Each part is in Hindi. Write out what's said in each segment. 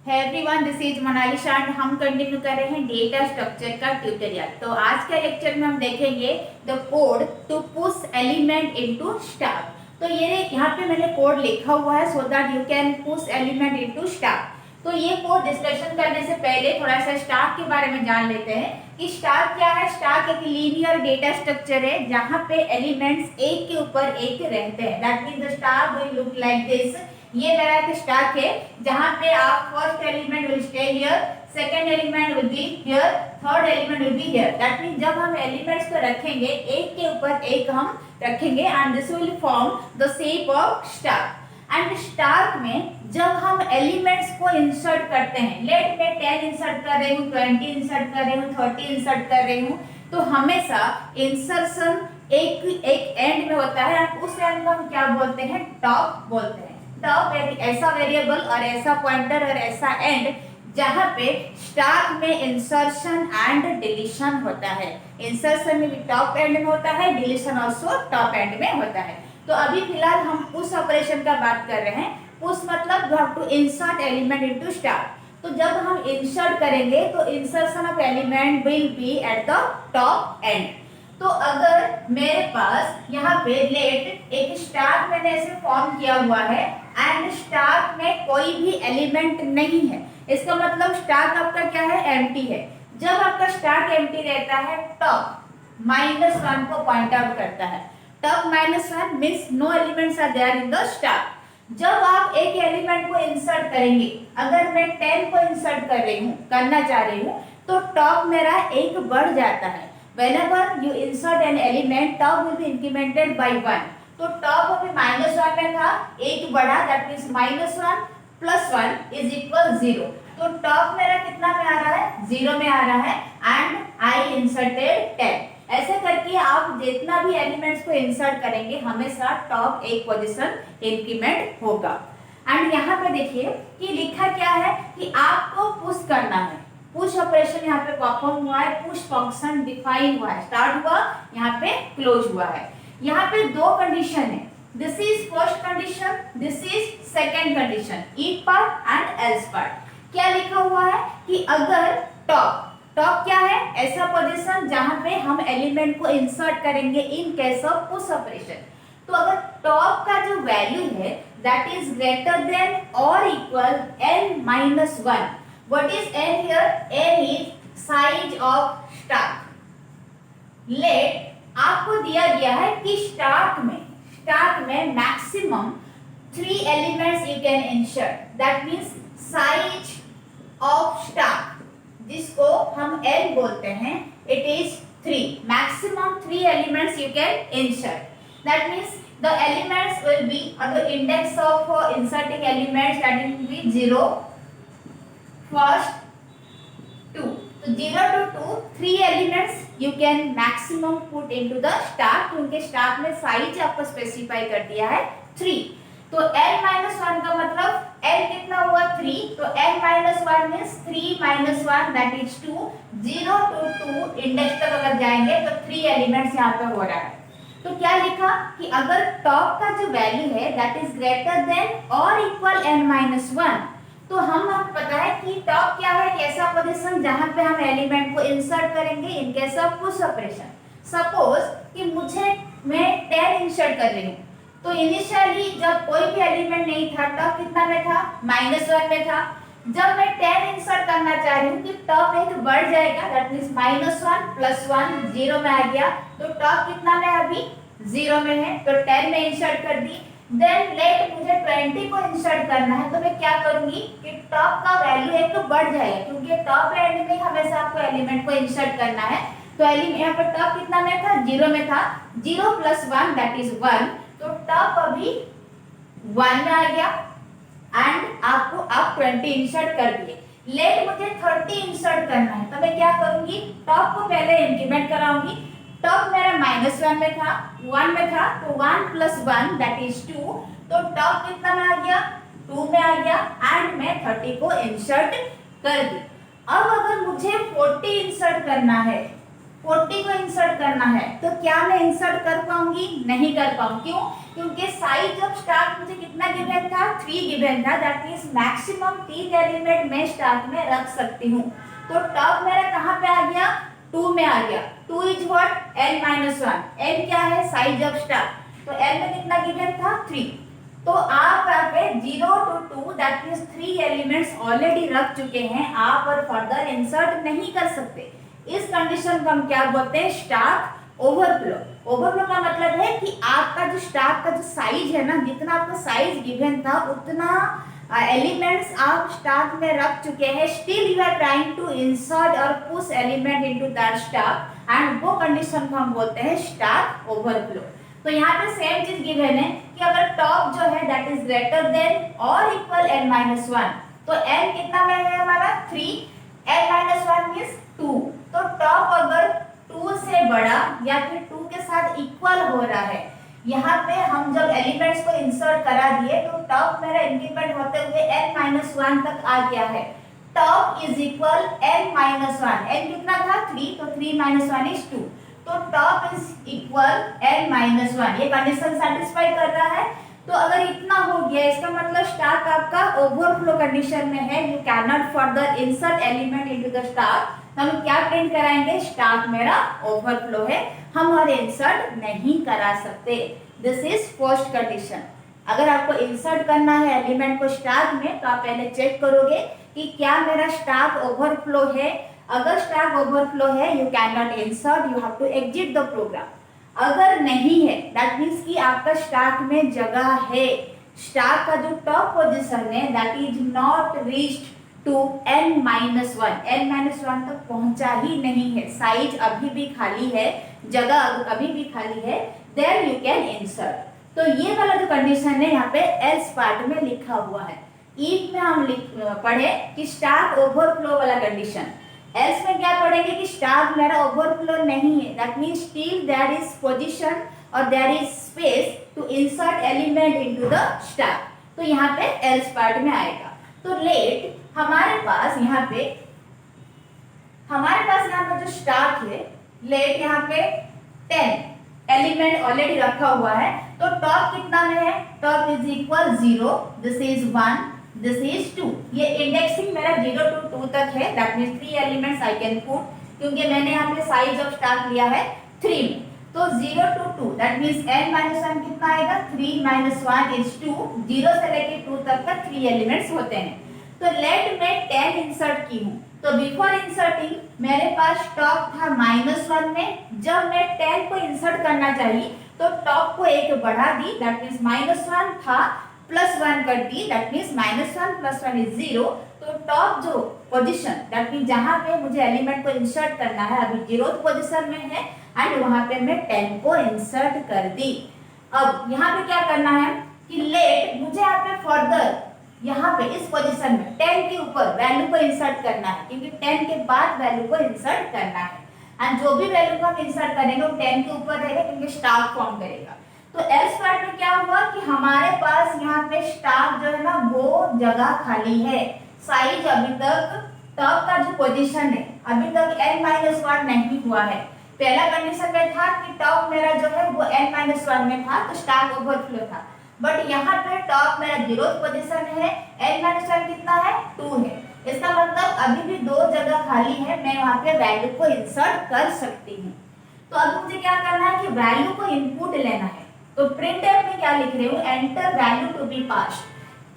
है everyone, this is Monalisa and हम कंटिन्यू कर रहे हैं डेटा स्ट्रक्चर का ट्यूटोरियल। तो आज के लेक्चर में हम देखेंगे the code to push element into star. तो ये यहाँ पे मैंने कोड लिखा हुआ है so that you can push element into star. तो ये कोड डिस्कशन करने से पहले थोड़ा सा स्टार के बारे में जान लेते हैं कि स्टार क्या है। स्टार एक लीनियर डेटा स्ट्रक्चर है जहाँ पे एलिमेंट्स एक के ऊपर एक रहते हैं। That means the star will look like this. ये मेरा एक स्टाक है जहाँ पे आप first element will stay here, second element will be here, third element will be here. That means जब हम एलिमेंट्स को रखेंगे एक के ऊपर एक हम रखेंगे and this will form the shape of star. And star में जब हम एलिमेंट्स को इंसर्ट करते हैं, लेट में 10 इंसर्ट कर रही हूँ, 20 इंसर्ट कर रही हूँ, 30 इंसर्ट कर रही हूँ, तो हमेशा इंसर्शन एक एंड में होता है। उस एंड को हम क्या बोलते हैं? टॉप बोलते हैं। टॉप एक ऐसा वेरिएबल और ऐसा पॉइंटर और ऐसा एंड जहां पे स्टार में इंसर्शन एंड डिलीशन होता है। इंसर्शन में भी टॉप एंड में होता है, डिलीशन ऑल्सो टॉप एंड में होता है। तो अभी फिलहाल हम पुश ऑपरेशन का बात कर रहे हैं। पुश मतलब you have to insert element into star. तो जब हम इंसर्ट करेंगे तो insertion of element will be at the top end. तो अगर मेरे पास यहाँ पे लेट एक स्टार मैंने ऐसे फॉर्म किया हुआ है एंड स्टार में कोई भी एलिमेंट नहीं है, इसका मतलब स्टार आपका क्या है? एम्प्टी है। जब आपका स्टार एम्प्टी रहता है टॉप -1 को पॉइंट आउट करता है। Top -1 means no elements are there in the star. जब आप एक एलिमेंट को इंसर्ट करेंगे, अगर मैं 10 को इंसर्ट करना चाह रही हूँ तो टॉप मेरा एक बढ़ जाता है। Whenever you insert an element, top will be incremented by 1. तो top अभी -1 में था, एक बढ़ा, that means -1 plus 1 is equal 0. तो top मेरा कितना में आ रहा है? 0 में आ रहा है and I inserted 10. ऐसे करके आप जितना भी एलिमेंट्स को इंसर्ट करेंगे हमेशा टॉप एक पोजीशन इंक्रीमेंट होगा। एंड यहाँ पे देखिए कि लिखा क्या है कि आपको पुश करना है। पुश ऑपरेशन यहाँ पे परफॉर्म हुआ है, पुश फंक्शन डिफाइन हुआ है, स्टार्ट हुआ, यहाँ पे क्लोज हुआ है। यहाँ पे दो कंडीशन है, this is first condition, this is second condition, if part and else part. क्या लिखा हुआ है कि अगर टॉप क्या है? ऐसा पोजीशन जहां पे हम एलिमेंट को इंसर्ट करेंगे in case of push operation. तो अगर टॉप का जो वैल्यू है दैट इज ग्रेटर देन और equal n-1। What is n here? n is size of stack. Let आपको दिया गया है कि स्टाक में maximum 3 elements you can insert. That means size of stack जिसको हम n बोलते हैं, it is 3। Maximum 3 elements you can insert. That means the elements will be और the index of inserting elements that will be 0 first 2. So 0 to 2 3 elements you can maximum put into the stack, क्योंकि स्टाक में साइज आपको स्पेसिफाई कर दिया है 3। तो n-1 का मतलब n कितना हुआ? 3। तो n-1 means 3 - 1 that is 2। 0 to 2 index तक अगर जाएंगे तो 3 एलिमेंट्स यहाँ पे हो रहा है। तो क्या लिखा कि अगर टॉप का जो वैल्यू है दैट इज ग्रेटर देन और इक्वल n-1, तो हम पता है कि टॉप क्या है? ऐसा पोजीशन जहां पे हम एलिमेंट को इंसर्ट करेंगे in case of push operation. Suppose कि मैं 10 इंसर्ट कर रही हूँ, तो इनिशियली जब कोई भी एलिमेंट नहीं था टॉप कितना में था? -1 में था। जब मैं 10 इंसर्ट करना चाह रही हूँ कि टॉप एक बढ़ जाएगा, दैट मीन्स -1 + 1 0 में आ गया। तो टॉप कितना में अभी? 0 में है, तो 10 में इंसर्ट कर दी। देन लेट मुझे 20 को इंसर्ट करना है, तो मैं क्या करूंगी कि टॉप का वैल्यू एक तो बढ़ जाएगा, क्योंकि टॉप एंड में हमेशा आपको एलिमेंट को इंसर्ट करना है। तो एलिमेंट यहाँ पर टॉप कितना में था? 0 में था। 0 + 1 दैट इज 1। तो टॉप अभी 1 में आ गया एंड आप 20 इंसर्ट कर दिए। लेट मुझे 30 इंसर्ट करना है, तो मैं क्या करूंगी? टॉप को पहले इंक्रीमेंट कराऊंगी। टॉप मेरा -1 में था, 1 में था, तो 1 + 1 दैट इज 2। तो टॉप कितना में आ गया? 2 में आ गया एंड मैं 30 को इंसर्ट कर दी। अब अगर मुझे 40 इंसर्ट करना है 40 को इंसर्ट करना है, तो क्या मैं इंसर्ट कर पाऊंगी? नहीं कर पाऊंगी। क्यों? क्योंकि साइज ऑफ स्टाक मुझे कितना गिवन था? 3 गिवन था। दैट मींस मैक्सिमम 3 एलिमेंट मैं स्टाक में रख सकती हूँ। तो टॉप मेरा कहाँ पे आ गया? 2 में आ गया। 2 इज व्हाट? n-1। n क्या है? Size of stock. तो n में कितना गिवन था? 3। तो आप यहाँ पे 0 to 2 that means 3 elements already रख चुके हैं, आप और फर्दर इंसर्ट नहीं कर सकते। इस कंडीशन को हम क्या बोलते हैं? Stock overflow. ओवरफ्लो का मतलब है कि आपका जो स्टाक का जो साइज है ना, जितना आपका साइज गिवन था उतना एलिमेंट्स आप स्टाक में रख चुके हैं, still you are trying to insert और push element into that stack, and वो कंडीशन को हम बोलते हैं स्टाक ओवरफ्लो। तो यहाँ पे सेम चीज गिवन है कि अगर टॉप जो है दैट इज ग्रेटर देन और इक्वल n-1, तो n कितना में है हमारा? 3, n-1 मींस 2। तो टॉप अगर 2 से बड़ा या फिर 2 के साथ इक्वल हो रहा है, यहाँ पे हम जब एलिमेंट्स को इंसर्ट करा दिए तो टॉप मेरा इंक्रीमेंट होते हुए n-1 तक आ गया है। Top is equal n-1, n कितना था? 3, तो 3 - 1 इज 2। तो टॉप इज इक्वल n-1, ये कंडीशन सेटिस्फाई कर रहा है। तो अगर इतना हो गया, इसका मतलब स्टाक आपका ओवरफ्लो कंडीशन में है, you can not further insert element into the stock. हम क्या प्रिंट कराएंगे? स्टाक मेरा ओवरफ्लो है, हम और इंसर्ट नहीं करा सकते। This is first condition. अगर आपको इंसर्ट करना है एलिमेंट को स्टाक में, तो आप पहले चेक करोगे कि क्या मेरा स्टाक ओवरफ्लो है। अगर स्टाक ओवरफ्लो है, you can not insert, you have to exit the program. अगर नहीं है, दैट मीन्स कि आपका स्टाक में जगह है, स्टाक का जो टॉप पोजीशन है that is not reached to n-1, n-1 तक पहुंचा ही नहीं है, साइज अभी भी खाली है, जगह अभी भी खाली है, देन यू कैन इंसर्ट। तो ये वाला जो कंडीशन है यहाँ पे एल्स पार्ट में लिखा हुआ है। इफ में हम पढ़े कि स्टाक ओवरफ्लो वाला कंडीशन, एल्स में क्या पढ़ेंगे कि स्टाक मेरा ओवरफ्लो नहीं है, that means still there is position और there is space to insert element into the stack. तो यहाँ पे एल्स पार्ट में आएगा। तो लेट हमारे पास यहाँ पे जो स्टाक है, लेट यहाँ पे 10 एलिमेंट ऑलरेडी रखा हुआ है, तो टॉप कितना में है? Top is equal 0, this is 1, this is 2। ये इंडेक्सिंग मेरा 0 to 2 तक है, that means 3 elements I can put, क्योंकि मैंने यहाँ पे साइज ऑफ स्टाक लिया है 3 में। तो 0 to 2 दैट मींस n-1 कितना आएगा? 3 - 1 इज 2। 0 से लेके 2 तक का 3 एलिमेंट्स होते हैं। तो लेट में 10 इंसर्ट की हूँ, तो बिफोर इंसर्टिंग मेरे पास टॉप था -1 में। जब मैं 10 को इंसर्ट करना चाहिए तो टॉप को एक बढ़ा दी, दैट मींस -1 था +1 कर दी, दैट मींस -1 + 1 इज 0। तो टॉप जो पोजीशन दैट मींस जहां पे मुझे एलिमेंट को इंसर्ट करना है अभी 0th पोजीशन में है, एंड वहां पे मैं 10 को इंसर्ट कर दी। अब यहाँ पे क्या करना है कि लेट मुझे यहाँ पे फर्दर यहाँ पे इस पोजीशन में 10 के ऊपर वैल्यू को इंसर्ट करना है, क्योंकि 10 के बाद वैल्यू को इंसर्ट करना है, एंड जो भी वैल्यू को हम इंसर्ट करेंगे वो 10 के ऊपर रहेगा, क्योंकि स्टाक फॉर्म करेगा। तो एल्स पार्ट में क्या हुआ कि हमारे पास यहाँ पे स्टाक जो है ना वो जगह खाली है, साइज अभी तक टॉप का जो पोजीशन है अभी तक n-1 नहीं हुआ है। पहला कंडीशन में था कि टॉप मेरा जो है वो n-1 में था, तो स्टाक ओवरफ्लो था, बट यहाँ पे टॉप मेरा 0th पोजीशन है, n-1 कितना है? 2 है। इसका मतलब अभी भी 2 जगह खाली है, मैं वहाँ पे वैल्यू को इंसर्ट कर सकती हूँ। तो अब मुझे क्या करना है कि वैल्यू को इनपुट लेना है। तो प्रिंटफ में क्या लिख रहे हो? Enter value to be passed.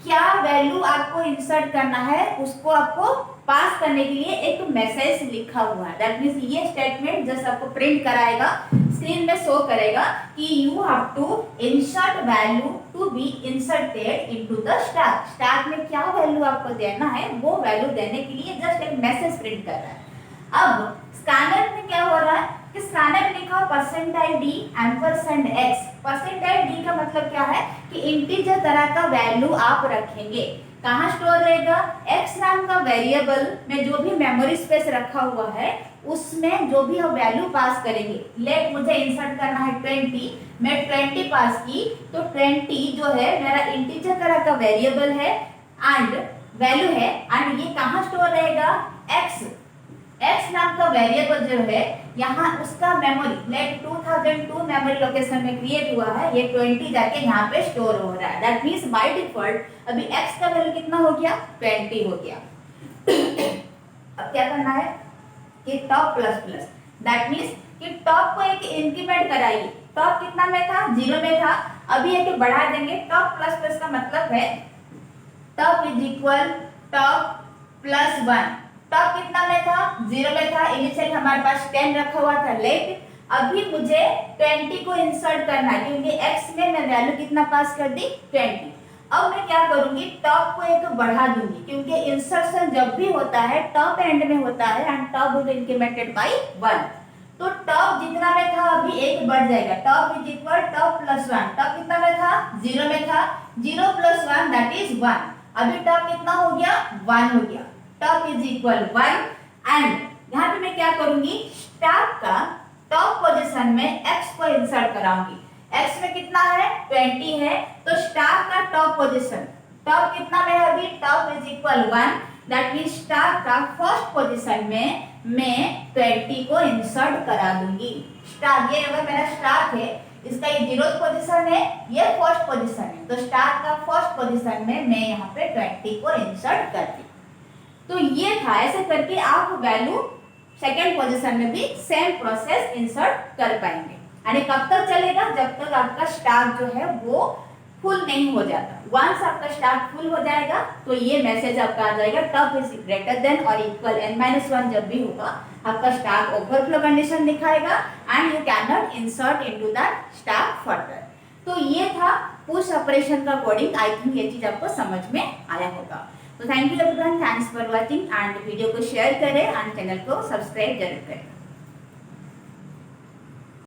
क्या वैल्यू आपको इंसर्ट करना है उसको आपको पास करने के लिए एक मैसेज लिखा हुआ है, दैट मींस ये स्टेटमेंट जस्ट आपको प्रिंट कराएगा, स्क्रीन में शो करेगा कि you have to insert value to be inserted into the stack. Stack में क्या वैल्यू आपको देना है वो वैल्यू देने के लिए जस्ट एक मैसेज प्रिंट कर रहा है। अब स्कैनर में क्या हो रहा है कि स्कैनर में लिखा हो %d $x। %d का मतलब क्या है कि इंटीजर तरह का वैल्यू आप रखेंगे, कहाँ स्टोर रहेगा? x नाम का वेरिएबल में जो भी मेमोरी स्पेस रखा हुआ है उसमें जो भी हम वैल्यू पास करेंगे। लेट मुझे इंसर्ट करना है 20, मैं 20 पास की, तो 20 जो है मेरा इंटीजर तरह का वेरिएबल है एंड वैल्यू है, एंड ये कहाँ स्टोर रहेगा? x x नाम का वेरिएबल जो है यहाँ उसका मेमोरी लेट 2002 मेमोरी लोकेशन में क्रिएट हुआ है, ये 20 जाके यहाँ पे स्टोर हो रहा है। दैट मीन्स बाय डिफॉल्ट अभी x का वैल्यू कितना हो गया, 20 हो गया। अब क्या करना है कि top plus plus, that means कि टॉप को एक इंक्रीमेंट कराइए। टॉप कितना में था, 0 में था, अभी एक बढ़ा देंगे। टॉप प्लस प्लस का मतलब है top is equal top plus 1। Top कितना में था, 0 में था, इनिशियल हमारे पास 10 रखा हुआ था लेट। अभी मुझे 20 को इंसर्ट करना है क्योंकि x में मैं वैल्यू कितना पास कर दी, 20। अब मैं क्या करूंगी, टॉप को एक बढ़ा दूंगी क्योंकि इंसर्शन जब भी होता है टॉप एंड में होता है end top will incremented by 1। तो टॉप जितना में था अभी एक बढ़ जाएगा, top is equal top plus 1। Top कितना में था, 0 में था, 0 प्लस 1 दैट इज 1। अभी टॉप कितना हो गया, 1 हो गया। टॉप इज इक्वल 1 एंड यहाँ पे मैं क्या करूंगी, स्टार का टॉप पोजीशन में x को इंसर्ट कराऊंगी। x में कितना है, 20 है, तो स्टार का टॉप पोजीशन, टॉप कितना में है अभी, top is equal 1 that means star का फर्स्ट पोजीशन में मैं 20 को इंसर्ट करा दूंगी। स्टार, ये अगर मेरा स्टार है, इसका ये 0th पोजीशन है, ये फर्स्ट पोजीशन है, तो स्टार का फर्स्ट पोजीशन में मैं यहाँ पे 20 को इंसर्ट कर दी। तो ये था, ऐसे करके आप वैल्यू सेकेंड पोजीशन में भी सेम प्रोसेस इंसर्ट कर पाएंगे। यानी कब तक चलेगा, जब तक आपका स्टार जो है वो फुल नहीं हो जाता। वंस आपका स्टार फुल हो जाएगा तो ये मैसेज आपका आ जाएगा टॉप इज ग्रेटर देन और इक्वल n-1 जब भी होगा आपका स्टार ओवरफ्लो कंडीशन दिखाएगा and you can not insert into that star further. तो ये था पुश ऑपरेशन का कोडिंग। आई थिंक ये चीज आपको समझ में आया होगा। तो thank you everyone, thanks for watching and video को शेयर करें एंड चैनल को सब्सक्राइब जरूर करें।